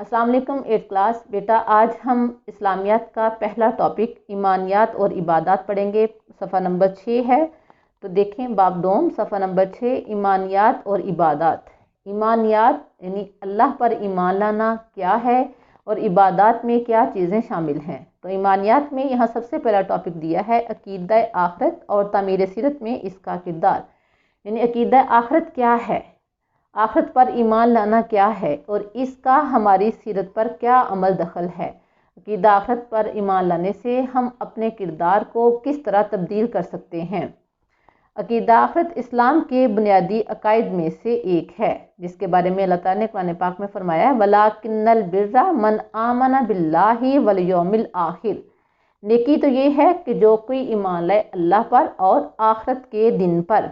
السلام علیکم 8th class بیٹا، آج ہم اسلامیات کا پہلا ٹاپک ایمانیات اور عبادات پڑھیں گے۔ صفحہ نمبر 6 ہے، تو دیکھیں باب دوم صفحہ نمبر 6 ایمانیات اور عبادات۔ ایمانیات یعنی اللہ پر ایمان لانا کیا ہے اور عبادات میں کیا چیزیں شامل ہیں۔ تو ایمانیات میں یہاں سب سے پہلا ٹاپک دیا ہے عقیدہ آخرت اور تعمیر سیرت میں اس کا کردار، یعنی عقیدہ آخرت کیا ہے، آخرت پر ایمان لانا کیا ہے اور اس کا ہماری سیرت پر کیا عمل دخل ہے۔ عقیدہ آخرت پر ایمان لانے سے ہم اپنے کردار کو کس طرح تبدیل کر سکتے ہیں۔ عقیدہ آخرت اسلام کے بنیادی عقائد میں سے ایک ہے، جس کے بارے میں اللہ تعالیٰ نے قرآن پاک میں فرمایا ہے وَلَٰكِنَّ الْبِرَّ مَنْ آمَنَ بِاللَّهِ وَالْيَوْمِ الْآخِرِ۔ نیکی تو یہ ہے کہ جو کوئی ایمان لائے اللہ پر اور آخرت کے دن پر،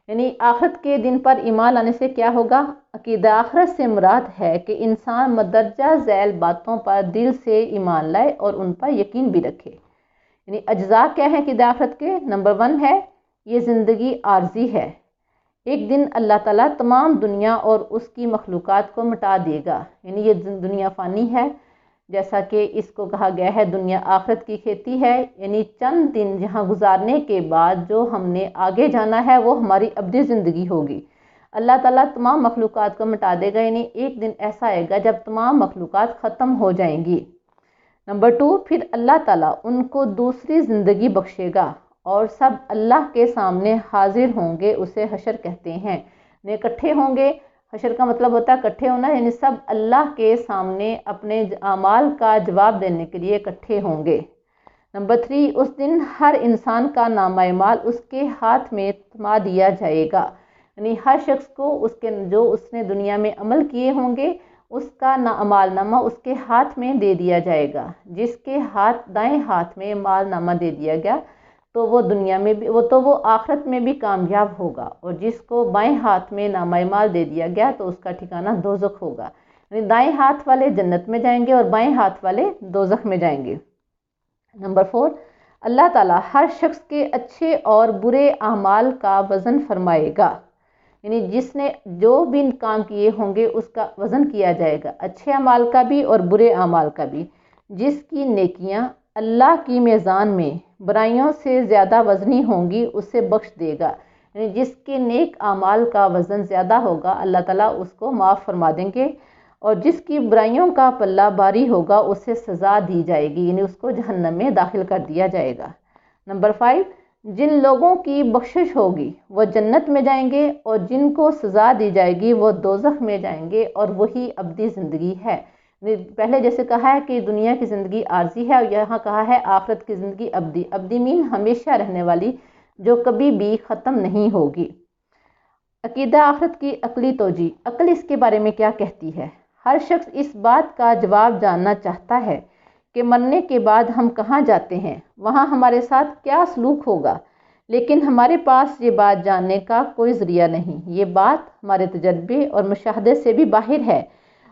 یعنی آخرت کے دن پر ایمان لانے سے کیا ہوگا۔ عقیدہ آخرت سے مراد ہے کہ انسان مندرجہ ذیل باتوں پر دل سے ایمان لائے اور ان پر یقین بھی رکھے۔ یعنی اجزاء کیا ہیں عقیدہ آخرت کے؟ نمبر 1 ہے یہ زندگی عارضی ہے، ایک دن اللہ تعالیٰ تمام دنیا اور اس کی مخلوقات کو مٹا دے گا، یعنی یہ دنیا فانی ہے، جیسا کہ اس کو کہا گیا ہے دنیا آخرت کی کھیتی ہے، یعنی چند دن یہاں گزارنے کے بعد جو ہم نے آگے جانا ہے وہ ہماری ابدی زندگی ہوگی۔ اللہ تعالیٰ تمام مخلوقات کو مٹا دے گا، یعنی ایک دن ایسا آئے گا جب تمام مخلوقات ختم ہو جائیں گی۔ نمبر 2، پھر اللہ تعالیٰ ان کو دوسری زندگی بخشے گا اور سب اللہ کے سامنے حاضر ہوں گے، اسے حشر کہتے ہیں، یعنی اکٹھے ہوں گے۔ حشر کا مطلب ہوتا ہے اکٹھے ہونا، یعنی سب اللہ کے سامنے اپنے اعمال کا جواب دینے کے لیے اکٹھے ہوں گے۔ نمبر 3، اس دن ہر انسان کا نامہ اعمال اس کے ہاتھ میں تھما دیا جائے گا، یعنی ہر شخص کو جو اس نے دنیا میں عمل کیے ہوں گے اس کا اعمال نامہ اس کے ہاتھ میں دے دیا جائے گا۔ جس کے دائیں ہاتھ میں اعمال نامہ دے دیا گیا تو وہ دنیا میں بھی وہ آخرت میں بھی کامیاب ہوگا، اور جس کو بائیں ہاتھ میں نامہ اعمال دے دیا گیا تو اس کا ٹھکانہ دوزخ ہوگا، یعنی دائیں ہاتھ والے جنت میں جائیں گے اور بائیں ہاتھ والے دوزخ میں جائیں گے۔ نمبر 4، اللہ تعالیٰ ہر شخص کے اچھے اور برے اعمال کا وزن فرمائے گا، یعنی جس نے جو بھی کام کیے ہوں گے اس کا وزن کیا جائے گا، اچھے اعمال کا بھی اور برے اعمال کا بھی۔ جس کی نیکیاں اللہ کی میزان میں برائیوں سے زیادہ وزنی ہوں گی اسے بخش دے گا، یعنی جس کے نیک اعمال کا وزن زیادہ ہوگا اللہ تعالیٰ اس کو معاف فرما دیں گے، اور جس کی برائیوں کا پلہ بھاری ہوگا اسے سزا دی جائے گی، یعنی اس کو جہنم میں داخل کر دیا جائے گا۔ نمبر 5، جن لوگوں کی بخشش ہوگی وہ جنت میں جائیں گے اور جن کو سزا دی جائے گی وہ دوزخ میں جائیں گے، اور وہی ابدی زندگی ہے۔ پہلے جیسے کہا ہے کہ دنیا کی زندگی عارضی ہے، اور یہاں کہا ہے آخرت کی زندگی ابدی۔ ابدی مین ہمیشہ رہنے والی، جو کبھی بھی ختم نہیں ہوگی۔ عقیدہ آخرت کی عقلی توجیہ، عقل اس کے بارے میں کیا کہتی ہے؟ ہر شخص اس بات کا جواب جاننا چاہتا ہے کہ مرنے کے بعد ہم کہاں جاتے ہیں، وہاں ہمارے ساتھ کیا سلوک ہوگا، لیکن ہمارے پاس یہ بات جاننے کا کوئی ذریعہ نہیں۔ یہ بات ہمارے تجربے اور مشاہدے سے بھی باہر ہے،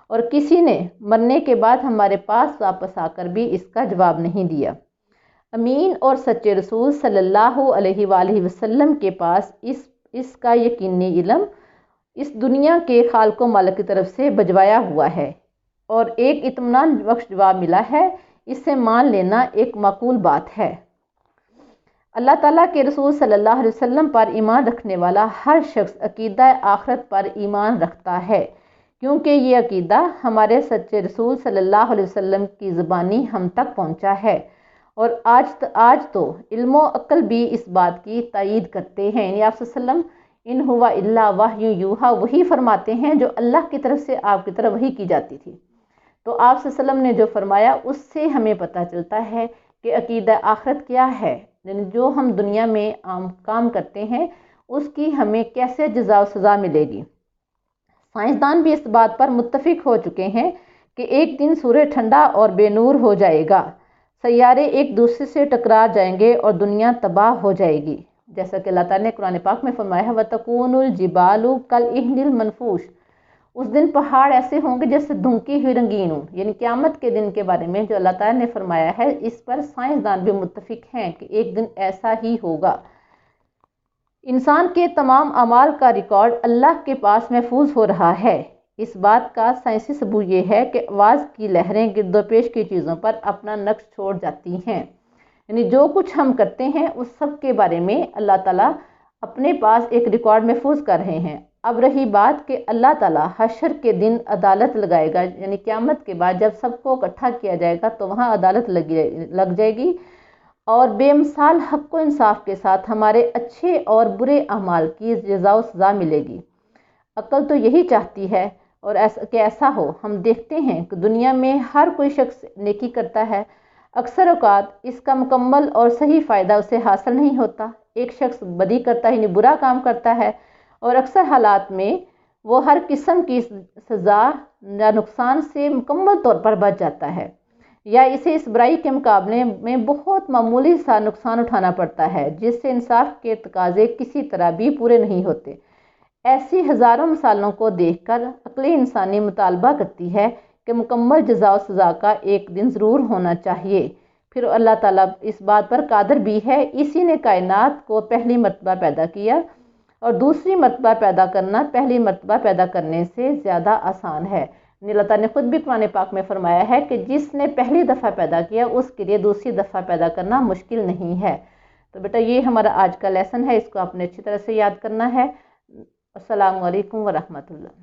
اور کسی نے مرنے کے بعد ہمارے پاس واپس آ کر بھی اس کا جواب نہیں دیا۔ امین اور سچے رسول صلی اللہ علیہ وآلہ وسلم کے پاس اس کا یقینی علم اس دنیا کے خالق و مالک کی طرف سے بھجوایا ہوا ہے، اور ایک اطمینان بخش جواب ملا ہے، اس سے مان لینا ایک معقول بات ہے۔ اللہ تعالیٰ کے رسول صلی اللہ علیہ وسلم پر ایمان رکھنے والا ہر شخص عقیدہ آخرت پر ایمان رکھتا ہے، کیونکہ یہ عقیدہ ہمارے سچے رسول صلی اللہ علیہ وسلم کی زبانی ہم تک پہنچا ہے، اور آج تو علم و عقل بھی اس بات کی تائید کرتے ہیں، یعنی آپ صلی اللہ علیہ وسلم ان ہوا الا وحی یوحیٰ وہی فرماتے ہیں جو اللہ کی طرف سے آپ کی طرف وحی کی جاتی تھی۔ تو آپ صلی اللہ علیہ وسلم نے جو فرمایا اس سے ہمیں پتہ چلتا ہے کہ عقیدہ آخرت کیا ہے، یعنی جو ہم دنیا میں کام کرتے ہیں اس کی ہمیں کیسے جزا و سزا ملے گی۔ سائنسدان بھی اس بات پر متفق ہو چکے ہیں کہ ایک دن سورج ٹھنڈا اور بے نور ہو جائے گا، سیارے ایک دوسرے سے ٹکرا جائیں گے اور دنیا تباہ ہو جائے گی، جیسا کہ اللہ تعالیٰ نے قرآن پاک میں فرمایا ہے وَتَكُونُ الْجِبَالُ كَالْعِهْنِ الْمَنْفُوشِ۔ اس دن پہاڑ ایسے ہوں گے جیسے دھمکی ہوئی رنگین ہوں، یعنی قیامت کے دن کے بارے میں جو اللہ تعالیٰ نے فرمایا ہے اس پر سائنسدان بھی متفق ہیں کہ ایک دن ایسا ہی ہوگا۔ انسان کے تمام اعمال کا ریکارڈ اللہ کے پاس محفوظ ہو رہا ہے، اس بات کا سائنسی ثبوت یہ ہے کہ آواز کی لہریں گرد و پیش کی چیزوں پر اپنا نقش چھوڑ جاتی ہیں، یعنی جو کچھ ہم کرتے ہیں اس سب کے بارے میں اللہ تعالیٰ اپنے پاس ایک ریکارڈ محفوظ کر رہے ہیں۔ اب رہی بات کہ اللہ تعالیٰ حشر کے دن عدالت لگائے گا، یعنی قیامت کے بعد جب سب کو اکٹھا کیا جائے گا تو وہاں عدالت لگ جائے گی، اور بے مثال حق و انصاف کے ساتھ ہمارے اچھے اور برے اعمال کی جزا و سزا ملے گی۔ عقل تو یہی چاہتی ہے اور ایسا ہو۔ ہم دیکھتے ہیں کہ دنیا میں ہر کوئی شخص نیکی کرتا ہے، اکثر اوقات اس کا مکمل اور صحیح فائدہ اسے حاصل نہیں ہوتا۔ ایک شخص بدی کرتا ہے، یعنی برا کام کرتا ہے، اور اکثر حالات میں وہ ہر قسم کی سزا یا نقصان سے مکمل طور پر بچ جاتا ہے، یا اسے اس برائی کے مقابلے میں بہت معمولی سا نقصان اٹھانا پڑتا ہے جس سے انصاف کے تقاضے کسی طرح بھی پورے نہیں ہوتے۔ ایسی ہزاروں مثالوں کو دیکھ کر عقل انسانی مطالبہ کرتی ہے کہ مکمل جزا و سزا کا ایک دن ضرور ہونا چاہیے۔ پھر اللہ تعالیٰ اس بات پر قادر بھی ہے، اسی نے کائنات کو پہلی مرتبہ پیدا کیا، اور دوسری مرتبہ پیدا کرنا پہلی مرتبہ پیدا کرنے سے زیادہ آسان ہے۔ اللہ تعالیٰ نے خود بھی قرآن پاک میں فرمایا ہے کہ جس نے پہلی دفعہ پیدا کیا اس کے لیے دوسری دفعہ پیدا کرنا مشکل نہیں ہے۔ تو بیٹا یہ ہمارا آج کا لیسن ہے، اس کو آپ نے اچھی طرح سے یاد کرنا ہے۔ السلام علیکم ورحمۃ اللہ۔